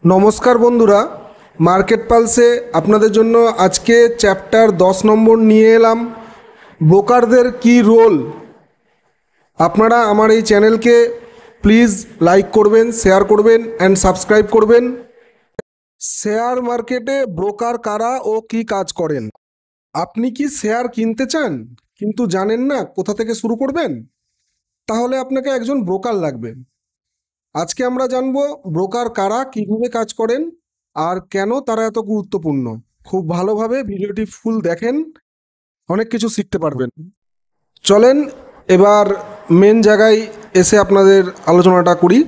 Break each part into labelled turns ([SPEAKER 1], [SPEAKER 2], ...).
[SPEAKER 1] নমস্কার বন্ধুরা, মার্কেট পালসে আপনাদের জন্য আজকে চ্যাপ্টার 10 নম্বর নিয়ে এলাম। ব্রোকারদের কি রোল। আপনারা আমার এই চ্যানেলকে প্লিজ লাইক করবেন, শেয়ার করবেন অ্যান্ড সাবস্ক্রাইব করবেন। শেয়ার মার্কেটে ব্রোকার কারা ও কি কাজ করেন। আপনি কি শেয়ার কিনতে চান কিন্তু জানেন না কোথা থেকে শুরু করবেন? তাহলে আপনাকে একজন ব্রোকার লাগবে। আজকে আমরা জানবো ব্রোকার কারা, কিভাবে কাজ করেন আর কেন তারা এত গুরুত্বপূর্ণ। খুব ভালোভাবে ভিডিওটি ফুল দেখেন, অনেক কিছু শিখতে পারবেন। চলেন এবার মেন জায়গায় এসে আপনাদের আলোচনাটা করি।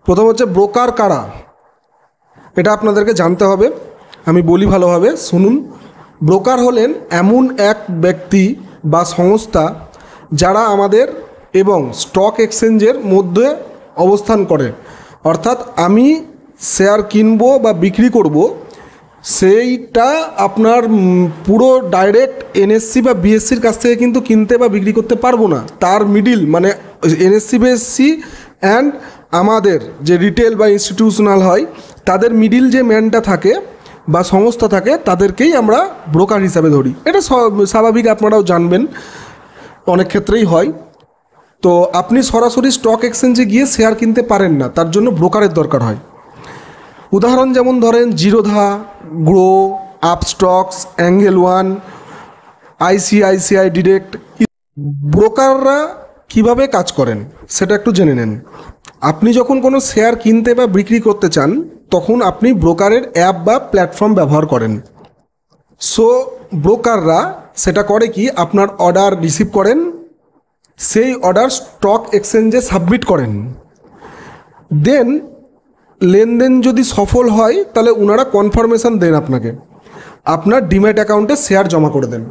[SPEAKER 1] প্রথম হচ্ছে ব্রোকার কারা, এটা আপনাদেরকে জানতে হবে। আমি বলি ভালোভাবে শুনুন। ব্রোকার হলেন এমন এক ব্যক্তি বা সংস্থা যারা আমাদের এবং স্টক এক্সচেঞ্জের মধ্যে অবস্থান করে। অর্থাৎ আমি শেয়ার কিনবো বা বিক্রি করব, সেইটা আপনার পুরো ডাইরেক্ট এনএসসি বা বিএসসির কাছ থেকে কিন্তু কিনতে বা বিক্রি করতে পারবো না। তার মিডিল মানে এনএসসি বিএসসি অ্যান্ড আমাদের যে রিটেল বা ইনস্টিটিউশনাল হয়, তাদের মিডিল যে ম্যানটা থাকে বা সংস্থা থাকে, তাদেরকেই আমরা ব্রোকার হিসাবে ধরি। এটা স্বাভাবিক, আপনারাও জানবেন, অনেক ক্ষেত্রেই হয়। তো আপনি সরাসরি স্টক এক্সচেঞ্জে গিয়ে শেয়ার কিনতে পারেন না, তার জন্য ব্রোকারের দরকার হয়। উদাহরণ যেমন ধরেন Zerodha, grow, Upstox, angle one, ICICI direct. ব্রোকাররা কিভাবে কাজ করেন সেটা একটু জেনে নেন। আপনি যখন কোনো শেয়ার কিনতে বা বিক্রি করতে চান, তখন আপনি ব্রোকারের অ্যাপ বা প্ল্যাটফর্ম ব্যবহার করেন। সো ব্রোকাররা সেটা করে কি, আপনার অর্ডার রিসিভ করেন, সেই অর্ডার স্টক এক্সচেঞ্জে সাবমিট করেন। দেন লেনদেন যদি সফল হয়, তাহলে ওনারা কনফার্মেশন দেন আপনাকে, আপনার ডিম্যাট অ্যাকাউন্টে শেয়ার জমা করে দেন।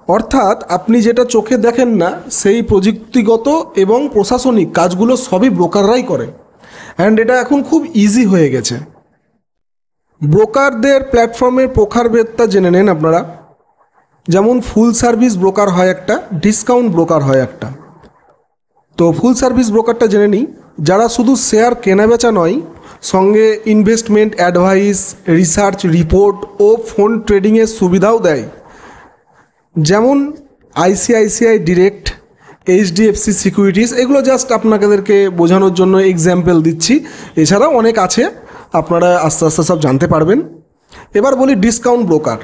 [SPEAKER 1] অর্থাৎ আপনি যেটা চোখে দেখেন না, সেই প্রযুক্তিগত এবং প্রশাসনিক কাজগুলো সবই ব্রোকাররাই করে। অ্যান্ড এটা এখন খুব ইজি হয়ে গেছে। ব্রোকারদের প্ল্যাটফর্মের প্রকারভেদটা জেনে নেন আপনারা। যেমন ফুল সার্ভিস ব্রোকার হয় একটা, ডিসকাউন্ট ব্রোকার হয় একটা। তো ফুল সার্ভিস ব্রোকারটা জেনে নিই। যারা শুধু শেয়ার কেনাবেচা নয়, সঙ্গে ইনভেস্টমেন্ট অ্যাডভাইস, রিসার্চ রিপোর্ট ও ফোন ট্রেডিংয়ের সুবিধাও দেয়। যেমন আইসিআইসিআই ডিরেক্ট, এইচডিএফসি সিকিউরিটিস, এগুলো জাস্ট আপনাদেরকে বোঝানোর জন্য এক্সাম্পল দিচ্ছি। এছাড়াও অনেক আছে, আপনারা আস্তে আস্তে সব জানতে পারবেন। এবার বলি ডিসকাউন্ট ব্রোকার,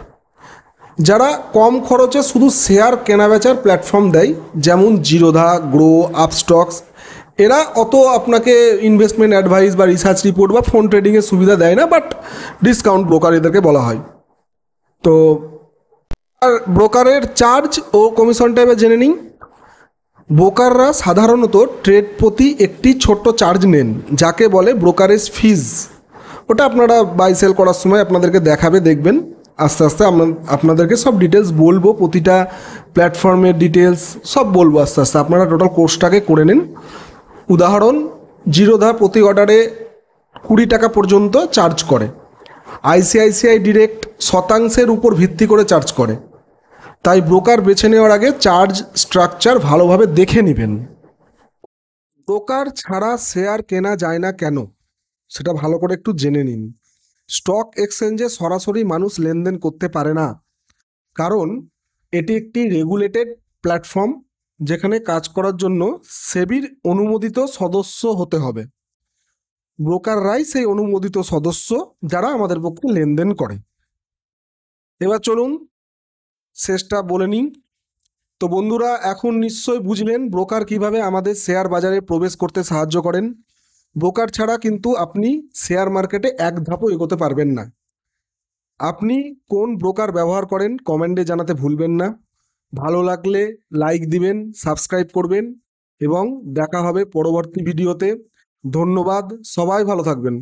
[SPEAKER 1] যারা কম খরচে শুধু শেয়ার কেনাবেচার প্ল্যাটফর্ম দেয়। যেমন জিরোধা, গ্রো, আপস্টক্স। এরা অত আপনাকে ইনভেস্টমেন্ট অ্যাডভাইস বা রিসার্চ রিপোর্ট বা ফোন ট্রেডিংয়ের সুবিধা দেয় না, বাট ডিসকাউন্ট ব্রোকার এদেরকে বলা হয়। তো আর ব্রোকারের চার্জ ও কমিশনটা এবার জেনে নিন। ব্রোকাররা সাধারণত ট্রেড প্রতি একটি ছোট্ট চার্জ নেন, যাকে বলে ব্রোকারেজ ফিজ। ওটা আপনারা বাই সেল করার সময় আপনাদেরকে দেখাবে, দেখবেন। আস্তে আস্তে আপনাদেরকে সব ডিটেলস বলবো, প্রতিটা প্ল্যাটফর্মের ডিটেলস সব বলবো আস্তে আস্তে। আপনারা টোটাল কোর্সটাকে করে নিন। উদাহরণ, জিরোধা প্রতি অর্ডারে 20 টাকা পর্যন্ত চার্জ করে। আইসিআইসিআই ডিরেক্ট শতাংশের উপর ভিত্তি করে চার্জ করে। তাই ব্রোকার বেছে নেওয়ার আগে চার্জ স্ট্রাকচার ভালোভাবে দেখে নেবেন। ব্রোকার ছাড়া শেয়ার কেনা যায় না কেন, সেটা ভালো করে একটু জেনে নিন। স্টক এক্সচেঞ্জে সরাসরি মানুষ লেনদেন করতে পারে না, কারণ এটি একটি রেগুলেটেড প্ল্যাটফর্ম, যেখানে কাজ করার জন্য সেবির অনুমোদিত সদস্য হতে হবে। ব্রোকাররাই সেই অনুমোদিত সদস্য, যারা আমাদের পক্ষে লেনদেন করে। এবার চলুন শেষটা বলে নিন। তো বন্ধুরা, এখন নিশ্চয়ই বুঝলেন ব্রোকার কিভাবে আমাদের শেয়ার বাজারে প্রবেশ করতে সাহায্য করেন। ব্রোকার ছাড়া কিন্তু আপনি শেয়ার মার্কেটে এক ধাপও এগোতে পারবেন না। আপনি কোন ব্রোকার ব্যবহার করেন কমেন্টে জানাতে ভুলবেন না। ভালো লাগলে লাইক দিবেন, সাবস্ক্রাইব করবেন এবং দেখা হবে পরবর্তী ভিডিওতে। ধন্যবাদ, সবাই ভালো থাকবেন।